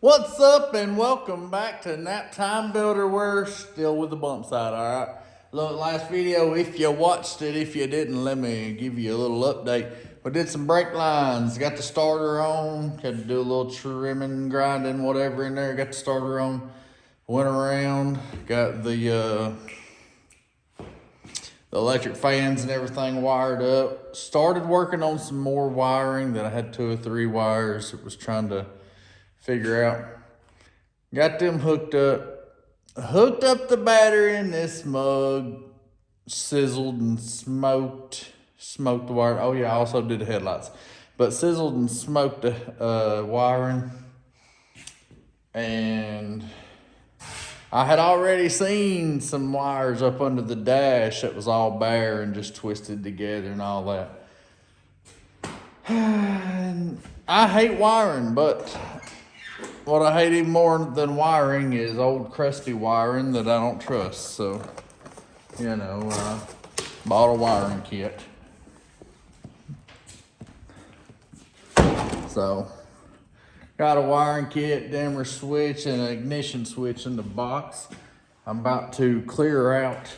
What's up and welcome back to Nap Time Builder. We're still with the bump side, all right? Look, last video, if you watched it, if you didn't, let me give you a little update. We did some brake lines, got the starter on, had to do a little trimming, grinding, whatever in there, got the starter on, went around, got the electric fans and everything wired up. Started working on some more wiring that I had 2 or 3 wires that was trying to figure out. Got them hooked up. Hooked up the battery in this mug. Sizzled and smoked the wire. Oh yeah, I also did the headlights. But sizzled and smoked the wiring. And I had already seen some wires up under the dash that was all bare and just twisted together and all that. I hate wiring, but what I hate even more than wiring is old crusty wiring that I don't trust. So, you know, bought a wiring kit. So, got a wiring kit, dimmer switch, and an ignition switch in the box. I'm about to clear out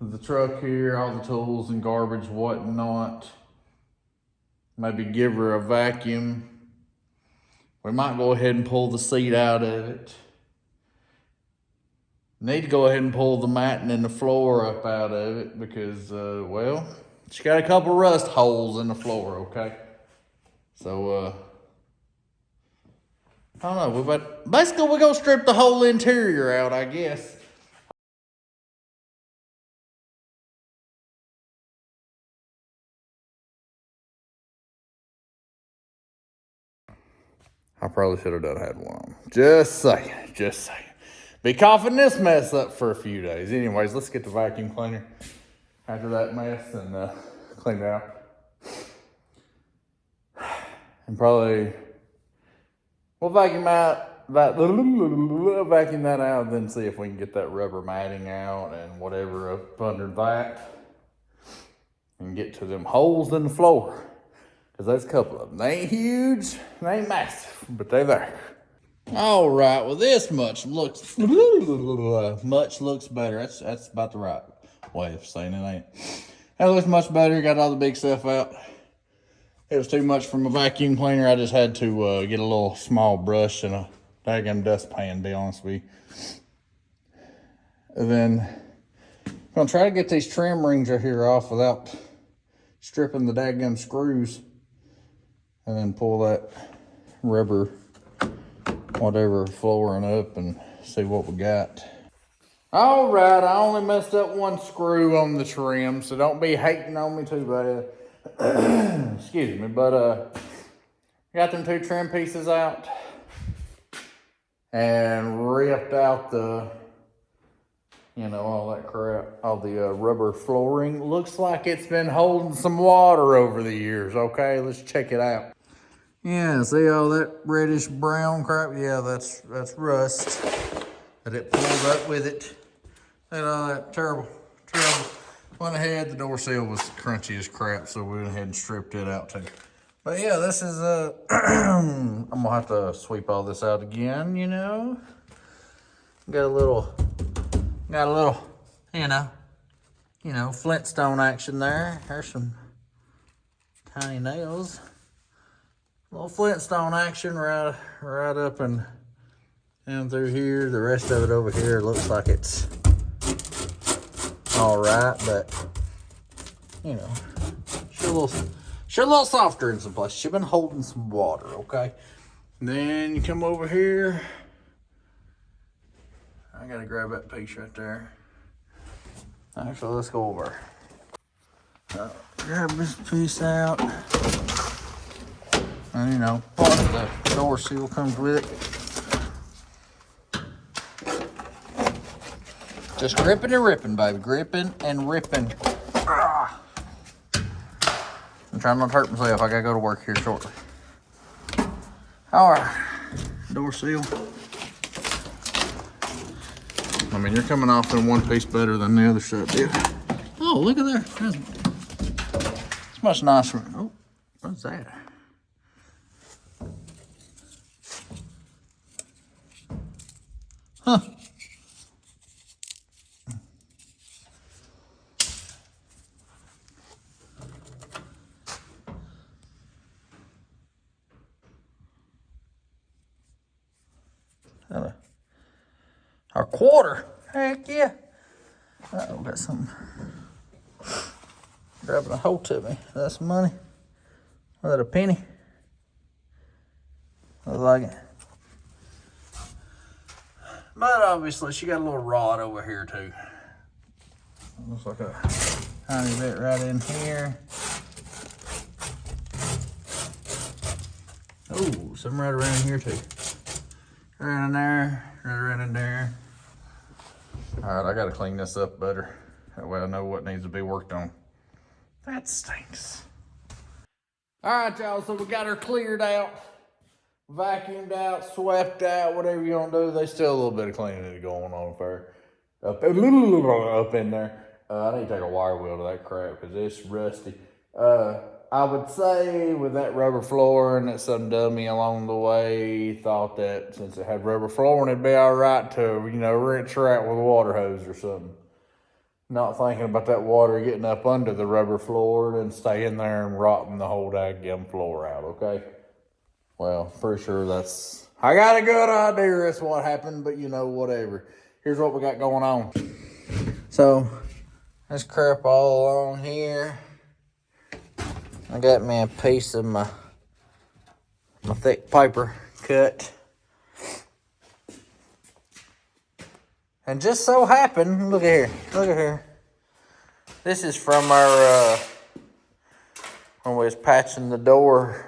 the truck here, all the tools and garbage, whatnot. Maybe give her a vacuum. We might go ahead and pull the seat out of it. Need to go ahead and pull the matting and the floor up out of it because, well, it's got a couple rust holes in the floor, okay? So, I don't know, but basically we're gonna strip the whole interior out, I guess. I probably should have had one on. Just saying. Be coughing this mess up for a few days. Anyways, let's get the vacuum cleaner after that mess and clean it out. And probably we'll vacuum that out, and then see if we can get that rubber matting out and whatever up under that, and get to them holes in the floor. Because there's a couple of them. They ain't huge, they ain't massive, but they're there. All right, well, this much looks better. That's about the right way of saying it, ain't it? That looks much better. Got all the big stuff out. It was too much from a vacuum cleaner. I just had to get a little small brush and a daggum dustpan, to be honest with you. And then I'm gonna try to get these trim rings right here off without stripping the daggum screws. And then pull that rubber, whatever, flooring up and see what we got. All right, I only messed up one screw on the trim, so don't be hating on me too bad. Excuse me, but got them 2 trim pieces out and ripped out the, you know, all that crap, all the rubber flooring. Looks like it's been holding some water over the years. Okay, let's check it out. Yeah, see all that reddish brown crap? Yeah, that's rust that it pulled up with it. And all that terrible. Went ahead, the door seal was crunchy as crap, so we went ahead and stripped it out too. But yeah, this is I'm gonna have to sweep all this out again, you know. Got a little, you know, Flintstone action there. There's some tiny nails. Little Flintstone action right up and down through here. The rest of it over here looks like it's all right, but you know, she's a little softer in some places. She's been holding some water, okay? And then you come over here. I gotta grab that piece right there. Actually, let's go over. Grab this piece out. And you know, part of the door seal comes with it. Just gripping and ripping, baby. Gripping and ripping. I'm trying not to hurt myself. I gotta go to work here shortly. All right, door seal. I mean, you're coming off in one piece better than the other side, dude. Oh, look at there. It's much nicer. Oh, what's that? A quarter. Heck yeah. Uh-oh, got something grabbing a hold to me. That's money. Is that a penny? Looks like it. But obviously she got a little rod over here too. Looks like a tiny bit right in here. Oh, some right around here too. Right in there, right around in there. All right, I gotta clean this up better. That way I know what needs to be worked on. That stinks. All right, y'all, so we got her cleared out, vacuumed out, swept out, whatever you want to do. There's still a little bit of cleaning going on for her. Up in there. I need to take a wire wheel to that crap because it's rusty. I would say with that rubber flooring that some dummy along the way thought that since it had rubber flooring, it'd be all right to, rinse her out with a water hose or something. Not thinking about that water getting up under the rubber floor and staying there and rotting the whole daggum floor out, okay? Well, pretty sure I got a good idea that's what happened, but whatever. Here's what we got going on. So, this crap all along here. I got me a piece of my thick paper cut. And just so happened, look at here. This is from our, when we was patching the doors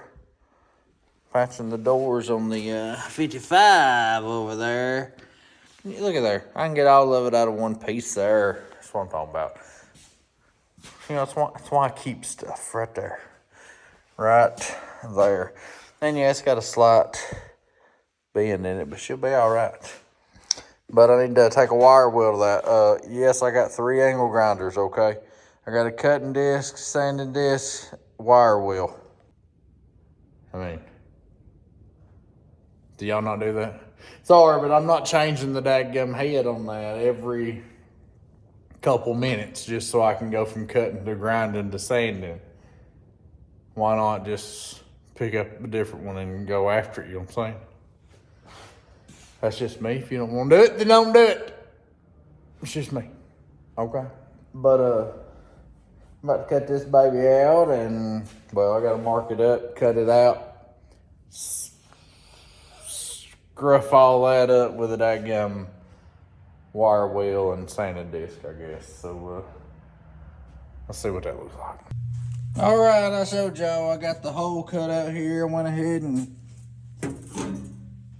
on the 55 over there. Look at there. I can get all of it out of one piece there. That's what I'm talking about. That's why I keep stuff right there. Right there. And yeah, it's got a slight bend in it, but she'll be all right. But I need to take a wire wheel to that. Yes, I got 3 angle grinders, okay? I got a cutting disc, sanding disc, wire wheel. I mean, do y'all not do that? Sorry, but I'm not changing the dadgum head on that every couple minutes just so I can go from cutting to grinding to sanding. Why not just pick up a different one and go after it, you know what I'm saying? That's just me. If you don't want to do it, then don't do it. It's just me. Okay? But, I'm about to cut this baby out and, well, I got to mark it up, cut it out, scruff all that up with a daggum wire wheel and sanding disc, I guess. So, let's see what that looks like. All right, I showed y'all I got the hole cut out here. I went ahead and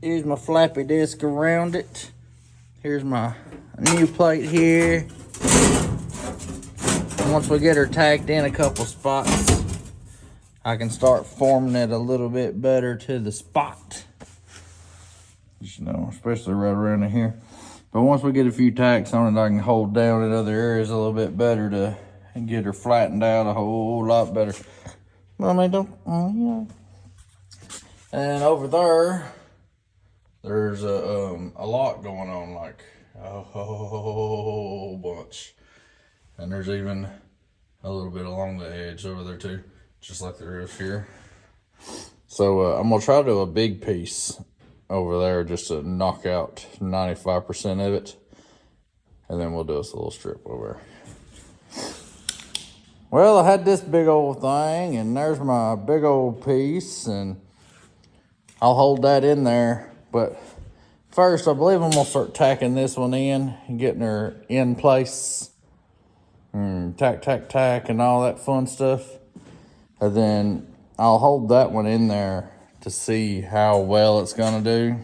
used my flappy disc around it. Here's my new plate here. And once we get her tacked in a couple spots, I can start forming it a little bit better to the spot. Especially right around in here. But once we get a few tacks on it, I can hold down in other areas a little bit better to get her flattened out a whole lot better. Well, I mean, And over there, there's a lot going on, like a whole bunch. And there's even a little bit along the edge over there too, just like there is here. So I'm gonna try to do a big piece over there just to knock out 95% of it. And then we'll do us a little strip over there. Well, I had this big old thing, and there's my big old piece, and I'll hold that in there. But first, I believe I'm gonna start tacking this one in and getting her in place. Tack, and all that fun stuff. And then I'll hold that one in there to see how well it's gonna do.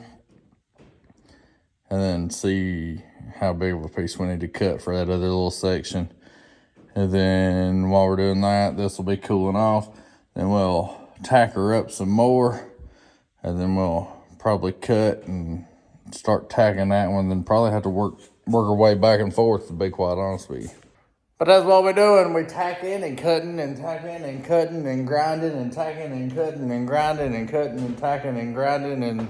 And then see how big of a piece we need to cut for that other little section. And then while we're doing that, this will be cooling off. Then we'll tack her up some more. And then we'll probably cut and start tacking that one. Then probably have to work our way back and forth, to be quite honest with you. But that's what we're doing. We tacking and cutting and tacking and cutting and grinding and tacking and cutting and grinding and cutting and tacking and grinding and...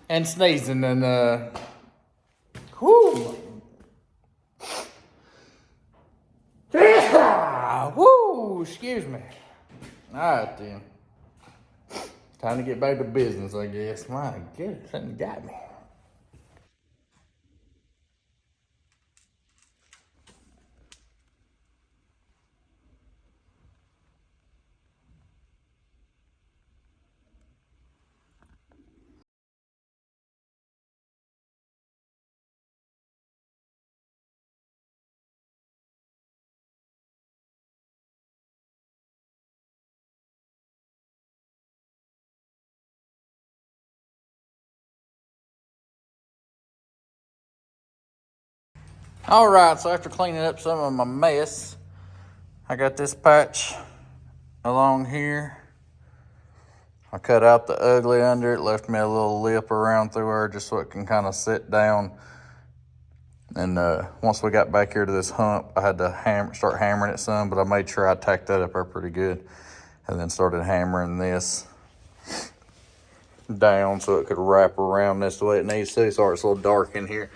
and sneezing and whoo, whoo, excuse me. All right then. Time to get back to business, I guess. My goodness, that got me. All right, so after cleaning up some of my mess, I got this patch along here. I cut out the ugly under it, left me a little lip around through her just so it can kind of sit down. And once we got back here to this hump, I had to start hammering it some, but I made sure I tacked that up there pretty good. And then started hammering this down so it could wrap around this the way it needs to. Sorry, it's a little dark in here.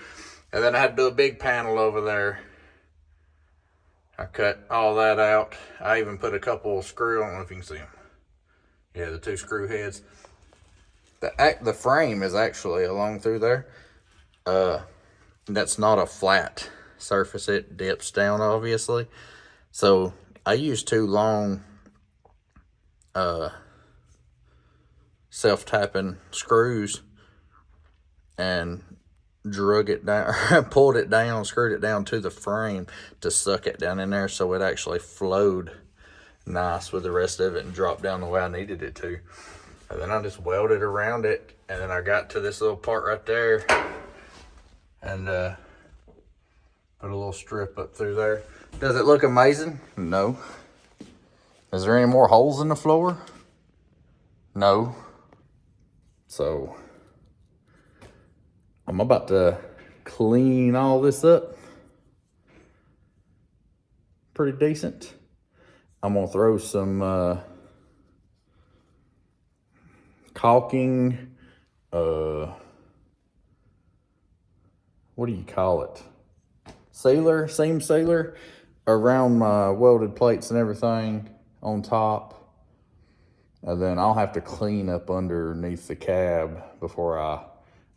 And then I had to do a big panel over there. I cut all that out. I even put a couple of screws, I don't know if you can see them. Yeah, the 2 screw heads. The frame is actually along through there. That's not a flat surface. It dips down, obviously. So I used 2 long self-tapping screws and drug it down, pulled it down, screwed it down to the frame to suck it down in there so it actually flowed nice with the rest of it and dropped down the way I needed it to. And then I just welded around it, and then I got to this little part right there and put a little strip up through there. Does it look amazing? No. Is there any more holes in the floor? No. So I'm about to clean all this up. Pretty decent. I'm gonna throw some caulking, what do you call it? Seam sealer around my welded plates and everything on top. And then I'll have to clean up underneath the cab before I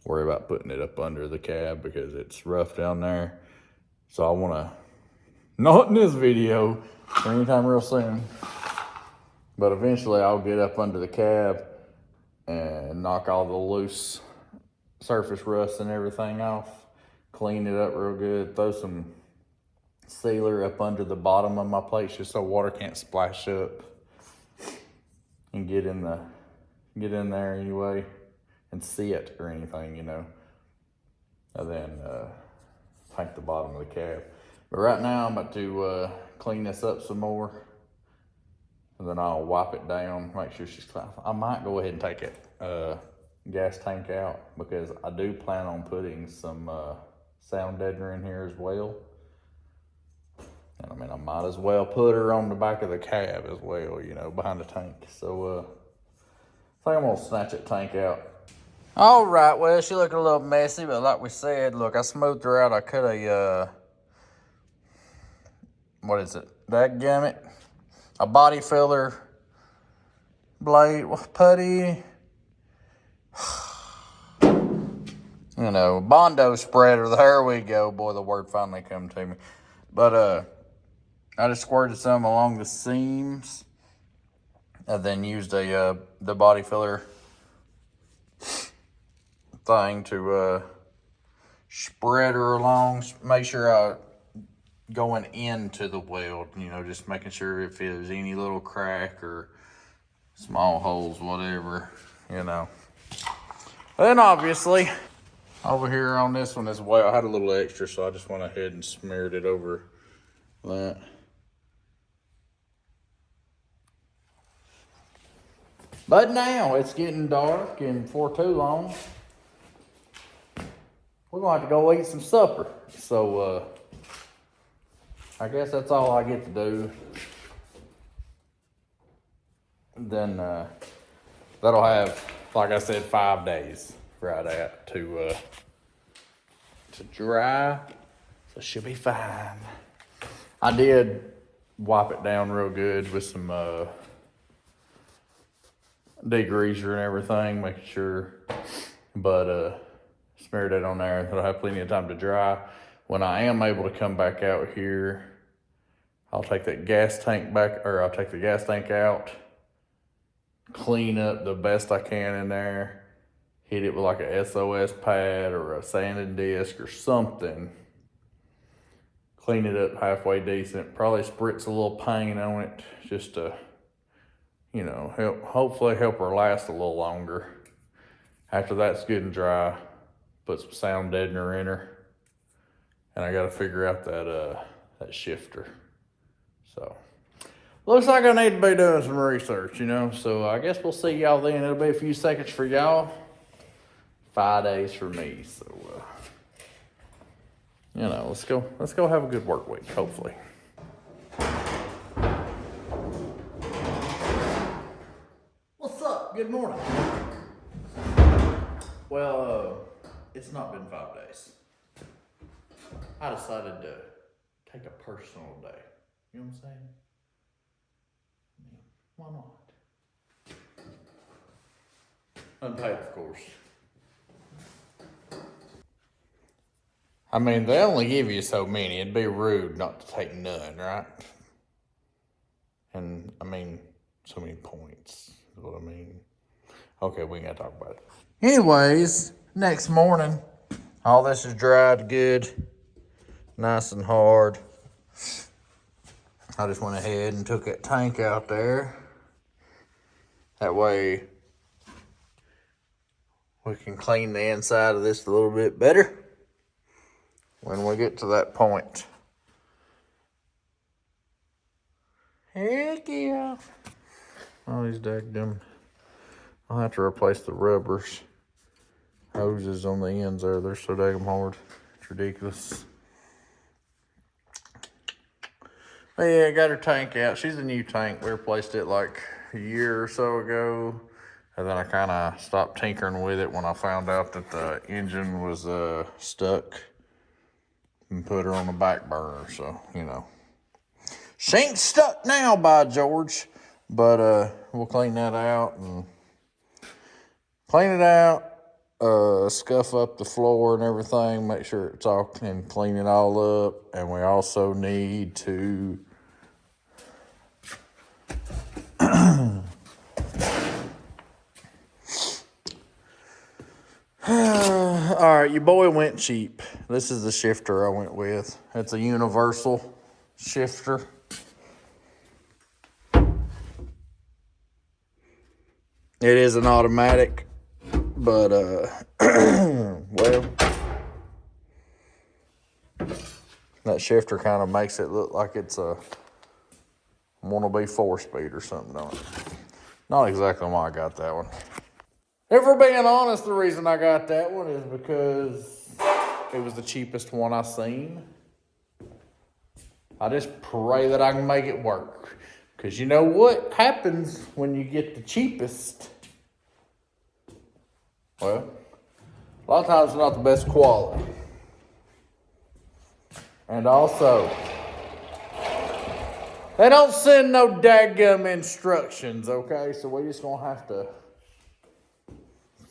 worry about putting it up under the cab because it's rough down there. So I wanna, not in this video or anytime real soon, but eventually I'll get up under the cab and knock all the loose surface rust and everything off, clean it up real good, throw some sealer up under the bottom of my plates just so water can't splash up and get in there anyway and see it or anything, you know. And then paint the bottom of the cab. But right now I'm about to clean this up some more. And then I'll wipe it down, make sure she's clean. I might go ahead and take it gas tank out because I do plan on putting some sound deadener in here as well. And I mean, I might as well put her on the back of the cab as well, you know, behind the tank. So I think I'm gonna snatch that tank out. All right, well, she looked a little messy, but like we said, look, I smoothed her out. I cut a, what is it? Dadgummit. A body filler blade putty. You know, Bondo spreader. There we go. Boy, the word finally come to me. But I just squirted some along the seams and then used the body filler thing to spread her along. Make sure I going into the weld, you know, just making sure if there's any little crack or small holes, whatever, you know. Then obviously over here on this one as well, I had a little extra, so I just went ahead and smeared it over that. But now it's getting dark, and for too long, we're gonna have to go eat some supper. So I guess that's all I get to do. Then that'll have, like I said, 5 days right at to dry. So she'll be fine. I did wipe it down real good with some degreaser and everything, making sure. But smear that on there. It'll have plenty of time to dry. When I am able to come back out here, I'll take that gas tank back, or I'll take the gas tank out, clean up the best I can in there, hit it with like a SOS pad or a sanding disc or something. Clean it up halfway decent. Probably spritz a little paint on it just to, hopefully help her last a little longer. After that's good and dry, put some sound deadener in her. And I gotta figure out that shifter. So, looks like I need to be doing some research, So I guess we'll see y'all then. It'll be a few seconds for y'all, 5 days for me. So, let's go have a good work week, hopefully. What's up? Good morning. Well, it's not been 5 days. I decided to take a personal day. You know what I'm saying? Why not? Unpaid, of course. I mean, they only give you so many. It'd be rude not to take none, right? And, so many points is what I mean. Okay, we ain't gotta talk about it. Anyways, next morning, all this is dried good, nice and hard. I just went ahead and took that tank out there. That way, we can clean the inside of this a little bit better when we get to that point. Heck yeah. All these daggum. I'll have to replace the rubbers. Hoses on the ends there. They're so daggum hard. It's ridiculous. But yeah, I got her tank out. She's a new tank. We replaced it like a year or so ago. And then I kind of stopped tinkering with it when I found out that the engine was stuck. And put her on the back burner. So, She ain't stuck now, by George. But we'll clean that out and clean it out. Scuff up the floor and everything, make sure it's all, and clean it all up. And we also need to all right, your boy went cheap. This is the shifter I went with. It's a universal shifter. It is an automatic. But, well, that shifter kind of makes it look like it's a wannabe 4-speed or something, don't it? Not exactly why I got that one. If we're being honest, the reason I got that one is because it was the cheapest one I seen. I just pray that I can make it work. Because you know what happens when you get the cheapest? Well, a lot of times it's not the best quality. And also, they don't send no daggum instructions, okay? So we're just gonna have to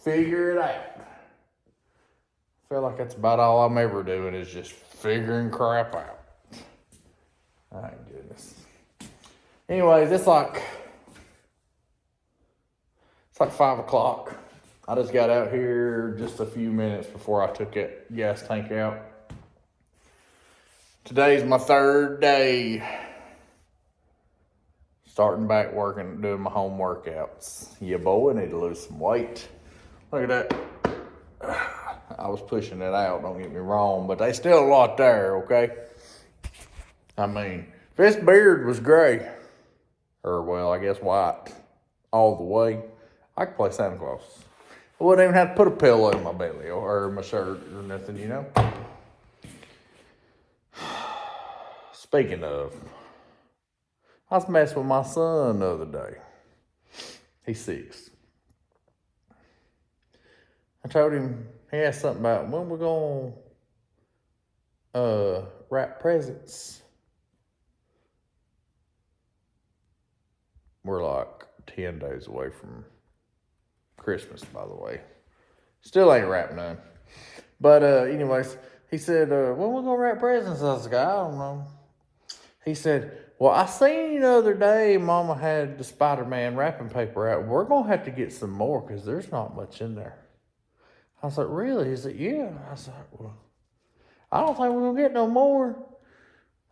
figure it out. I feel like that's about all I'm ever doing is just figuring crap out. My goodness. Anyways, it's like 5 o'clock. I just got out here just a few minutes before I took that gas tank out. Today's my 3rd day starting back working, doing my home workouts. Yeah, boy, I need to lose some weight. Look at that. I was pushing it out, don't get me wrong, but they still a lot there, okay? If this beard was gray, or well, I guess white, all the way, I could play Santa Claus. I wouldn't even have to put a pillow in my belly or my shirt or nothing, Speaking of, I was messing with my son the other day. He's 6. I told him, he asked something about when we're going to wrap presents. We're like 10 days away from Christmas, by the way. Still ain't wrapped none. But anyways, he said, when we gonna wrap presents? I was like, I don't know. He said, well, I seen the other day Mama had the Spider-Man wrapping paper out. We're gonna have to get some more because there's not much in there. I was like, really? He said, yeah. I was like, well, I don't think we're gonna get no more.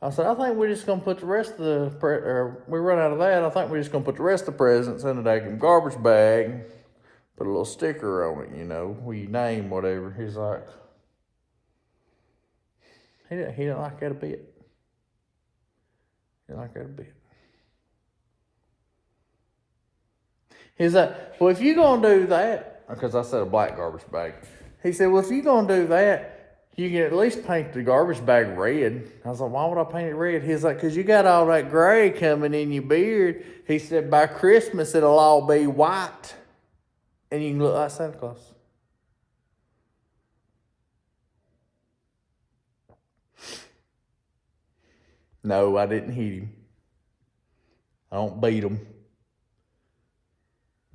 I said, I think we're just gonna put the rest of the we run out of that. I think we're just gonna put the rest of the presents in a daggum garbage bag, put a little sticker on it, you know, with your name, whatever. He's like, he didn't like that a bit. He didn't like that a bit. He's like, well, if you're gonna do that, because I said a black garbage bag. He said, well, if you're gonna do that, you can at least paint the garbage bag red. I was like, why would I paint it red? He's like, because you got all that gray coming in your beard. He said, by Christmas, it'll all be white. And you can look like Santa Claus. No, I didn't hit him. I don't beat him.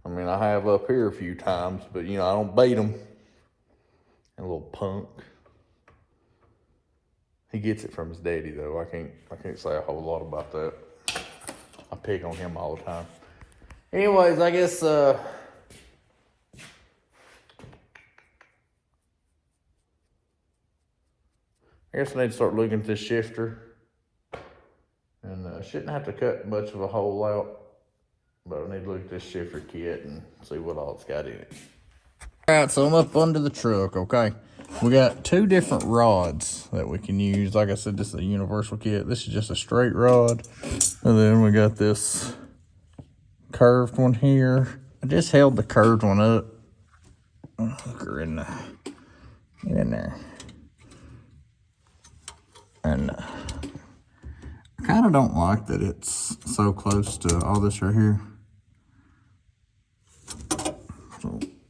I mean, I have up here a few times, but, you know, I don't beat him. A little punk. He gets it from his daddy, though. I can't say a whole lot about that. I pick on him all the time. Anyways, I guess I need to start looking at this shifter. And shouldn't have to cut much of a hole out. But I need to look at this shifter kit and see what all it's got in it. Alright, so I'm up under the truck, okay? We got two different rods that we can use. Like I said, this is a universal kit. This is just a straight rod. And then we got this curved one here. I just held the curved one up. Look her in there. Get in there. And I kind of don't like that it's so close to all this right here.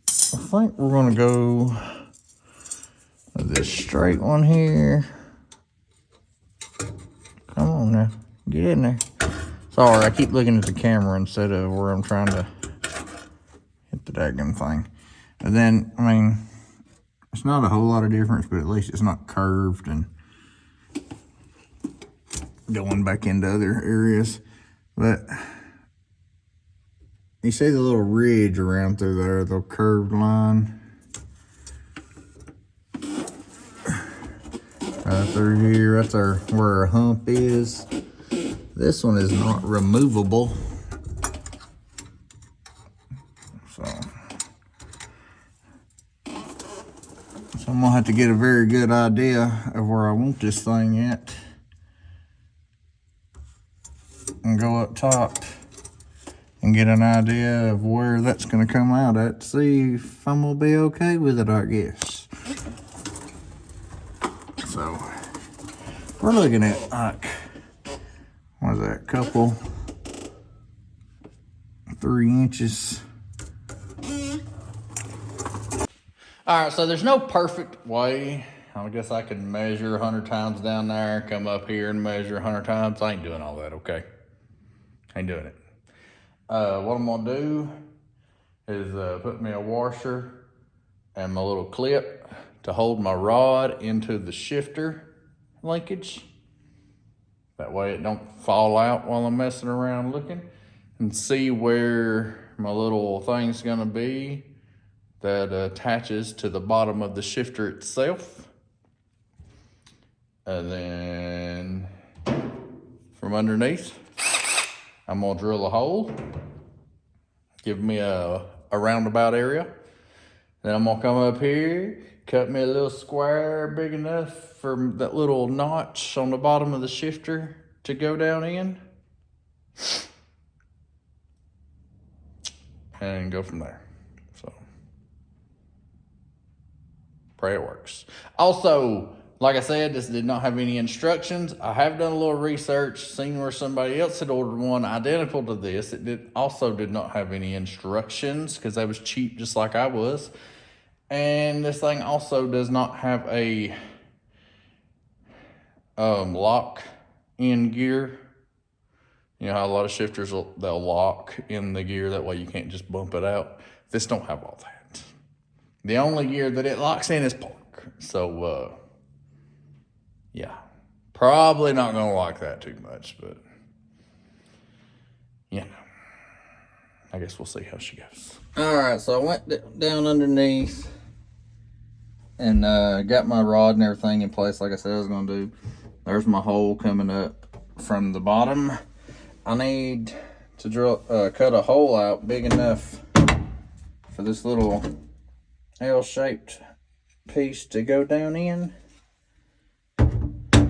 So I think we're gonna go with this straight one here. Come on now, get in there. Sorry, I keep looking at the camera instead of where I'm trying to hit the daggum thing. And then, I mean, it's not a whole lot of difference, but at least it's not curved and going back into other areas. But you see the little ridge around through there, the curved line right through here. That's where our hump is. This one is not removable, so I'm gonna have to get a very good idea of where I want this thing at and go up top and get an idea of where that's gonna come out at, see if I'm gonna be okay with it, I guess. So we're looking at like, what is that, couple, 3 inches. All right, so there's no perfect way. I guess I could measure 100 times down there, come up here and measure 100 times. I ain't doing all that, okay? Ain't doing it. What I'm gonna do is put me a washer and my little clip to hold my rod into the shifter linkage. That way it don't fall out while I'm messing around looking, and see where my little thing's gonna be that attaches to the bottom of the shifter itself. And then from underneath, I'm gonna drill a hole, give me a roundabout area. Then I'm gonna come up here, cut me a little square big enough for that little notch on the bottom of the shifter to go down in. And go from there. So, pray it works. Also, like I said, this did not have any instructions. I have done a little research, seen where somebody else had ordered one identical to this. It also did not have any instructions because I was cheap just like I was. And this thing also does not have a lock in gear. You know how a lot of shifters, they'll lock in the gear, that way you can't just bump it out. This don't have all that. The only gear that it locks in is park. So, yeah, probably not gonna like that too much, but you know, I guess we'll see how she goes. All right, so I went down underneath and got my rod and everything in place like I said I was gonna do. There's my hole coming up from the bottom. I need to cut a hole out big enough for this little L-shaped piece to go down in. But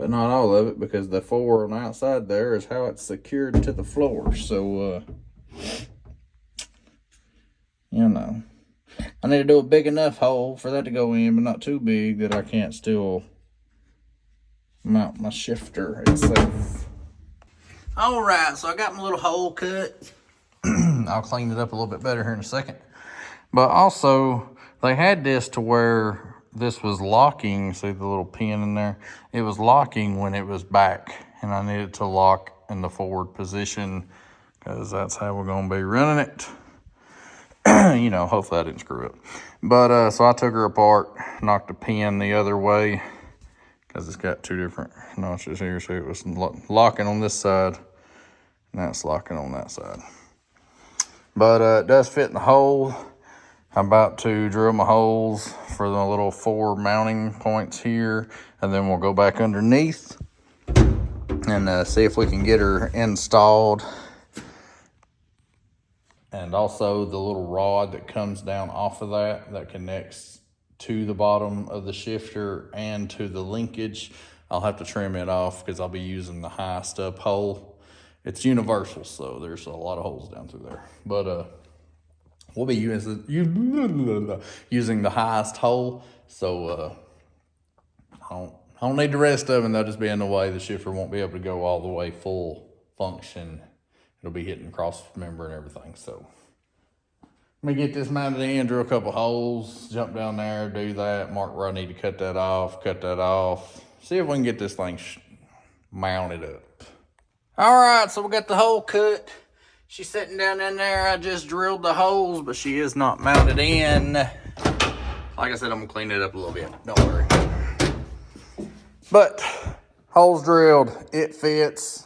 not all of it, because the 4 on the outside there is how it's secured to the floor. So, you know, I need to do a big enough hole for that to go in, but not too big that I can't still mount my shifter itself. All right, so I got my little hole cut. I'll clean it up a little bit better here in a second. But also, they had this to where this was locking. See the little pin in there? It was locking when it was back, and I needed to lock in the forward position because that's how we're going to be running it. You know, hopefully I didn't screw up. But so I took her apart, knocked the pin the other way because it's got 2 different notches here. So it was locking on this side, and that's locking on that side. But it does fit in the hole. I'm about to drill my holes for the little 4 mounting points here, and then we'll go back underneath and see if we can get her installed. And also the little rod that comes down off of that connects to the bottom of the shifter and to the linkage. I'll have to trim it off because I'll be using the highest up hole. It's universal, so there's a lot of holes down through there. But we'll be using the highest hole, so I don't need the rest of them. They'll just be in the way. The shifter won't be able to go all the way full function. It'll be hitting cross member and everything. So let me get this mounted in, drill a couple holes, jump down there, do that, mark where I need to cut that off, see if we can get this thing mounted up. All right, so we got the hole cut. She's sitting down in there. I just drilled the holes, but she is not mounted in. Like I said, I'm gonna clean it up a little bit, don't worry. But holes drilled, it fits,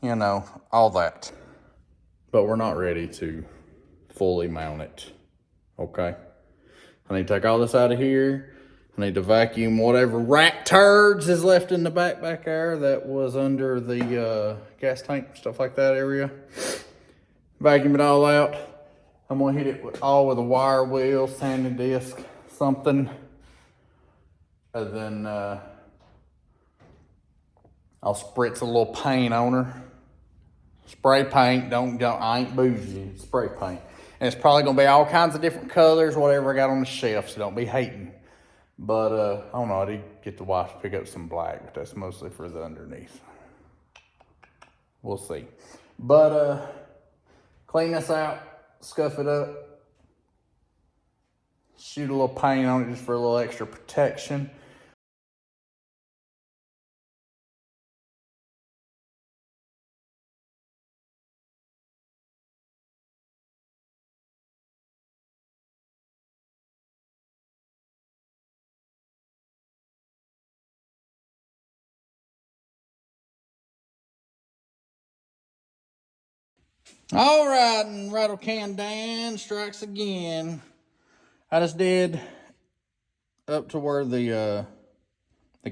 you know, all that. But we're not ready to fully mount it, okay? I need to take all this out of here. I need to vacuum whatever rat turds is left in the back there that was under the gas tank, stuff like that area. Vacuum it all out. I'm gonna hit it with a wire wheel, sanding disc, something. And then I'll spritz a little paint on her. Spray paint, I ain't bougie, spray paint. And it's probably gonna be all kinds of different colors, whatever I got on the shelf, so don't be hating. But I don't know, I did get the wife to pick up some black, but that's mostly for the underneath. We'll see. But clean this out, scuff it up, shoot a little paint on it just for a little extra protection. All right, and Rattle Can Dan strikes again. I just did up to where the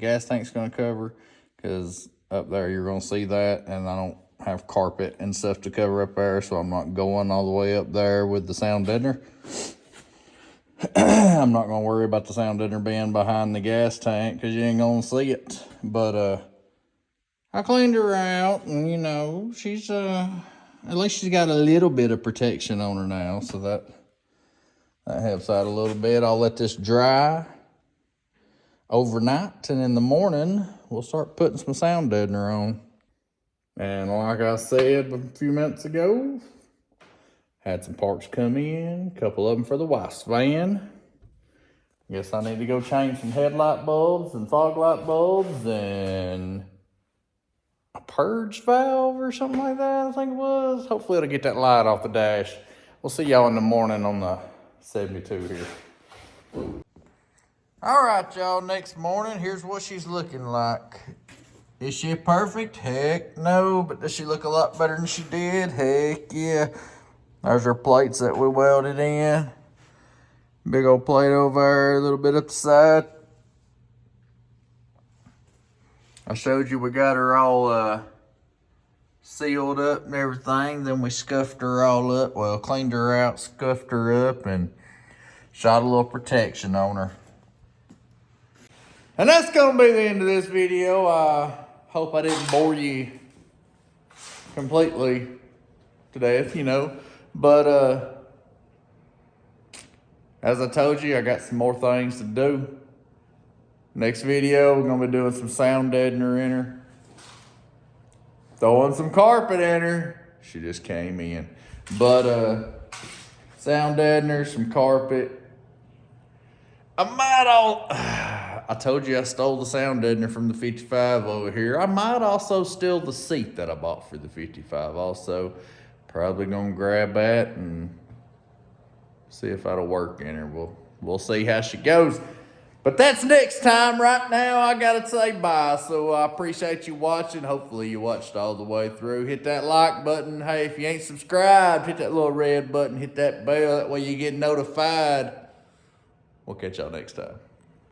gas tank's gonna cover, because up there you're gonna see that, and I don't have carpet and stuff to cover up there, so I'm not going all the way up there with the sound deadener. I'm not gonna worry about the sound deadener being behind the gas tank, because you ain't gonna see it. But I cleaned her out, and you know, she's at least she's got a little bit of protection on her now, so that helps out a little bit. I'll let this dry overnight, and in the morning, we'll start putting some sound deadener on. And like I said a few minutes ago, had some parts come in, a couple of them for the wife's van. Guess I need to go change some headlight bulbs and fog light bulbs and purge valve or something like that, I think it was. Hopefully it'll get that light off the dash. We'll see y'all in the morning on the 72 here. All right, y'all, next morning, here's what she's looking like. Is she perfect? Heck no, but does she look a lot better than she did? Heck yeah. There's her plates that we welded in. Big old plate over there, a little bit up the side. I showed you we got her all sealed up and everything. Then we scuffed her all up. Well, cleaned her out, scuffed her up, and shot a little protection on her. And that's gonna be the end of this video. I hope I didn't bore you completely to death, you know. But as I told you, I got some more things to do. Next video, we're gonna be doing some sound deadener in her. Throwing some carpet in her. She just came in. But sound deadener, some carpet. I told you I stole the sound deadener from the 55 over here. I might also steal the seat that I bought for the 55 also. Probably gonna grab that and see if that'll work in her. We'll see how she goes. But that's next time. Right now, I gotta say bye. So I appreciate you watching. Hopefully you watched all the way through. Hit that like button. Hey, if you ain't subscribed, hit that little red button. Hit that bell. That way you get notified. We'll catch y'all next time.